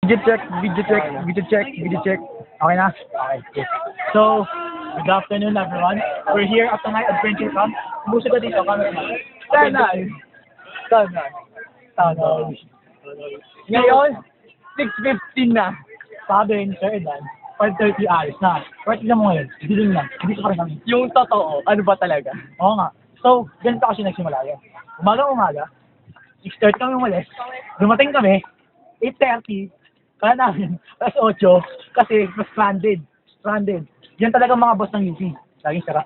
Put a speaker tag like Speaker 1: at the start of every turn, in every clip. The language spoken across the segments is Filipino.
Speaker 1: Video check, video check, video check, video check. Okay na? Okay, cool. So, good afternoon everyone. We're here at Tanay Adventure Camp. Kumusta ka dito, cameraman?
Speaker 2: Tanay.
Speaker 1: Tanay.
Speaker 2: Ngayon, 6:15 na.
Speaker 1: Sabi ni Sir Edan, 5:30 alis na. Pero tignan mo ngayon, dilim na. Hindi pa rin kami.
Speaker 2: Yung totoo, ano ba talaga?
Speaker 1: Oo nga. So, ganito kasi nagsimula yun. Umaga, 6:30 kami umalis. Dumating kami, 8:30. Kaya namin, alas 8, kasi stranded. Yan talaga mga boss ng UP. Laging sara.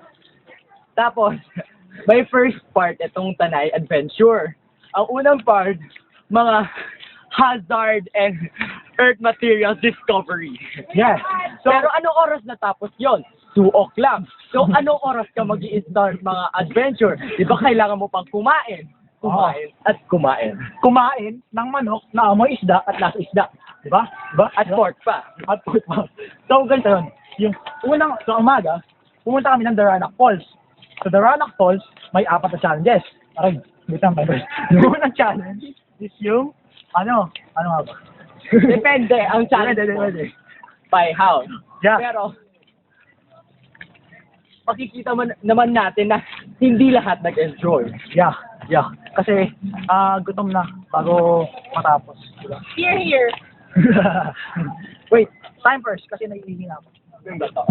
Speaker 2: Tapos, by first part, itong Tanay Adventure. Ang unang part, mga hazard and earth material discovery.
Speaker 1: Yeah.
Speaker 2: So, pero anong oras natapos yon? 2 o'clock. So, anong oras ka mag-i-start mga adventure? Di ba kailangan mo pang kumain? Kumain.
Speaker 1: Kumain ng manok na amoy isda at lasa isda. Diba?
Speaker 2: At pork pa.
Speaker 1: At pork pa. So, ganito yun. Yung unang, sa umaga, pumunta kami ng Daranac Falls. Sa Daranac Falls, may 4 na challenges. Aray, bitang kayo. Yung unang challenge is yung, ano nga ba?
Speaker 2: Depende. Ang challenge
Speaker 1: Depende.
Speaker 2: by how.
Speaker 1: Yeah.
Speaker 2: Pero, makikita naman natin na hindi lahat nag-enjoy.
Speaker 1: Yeah. Kasi, gutom na bago matapos. Diba?
Speaker 2: Here.
Speaker 1: Wait, time first kasi naiihi na ako.
Speaker 2: Yung bato.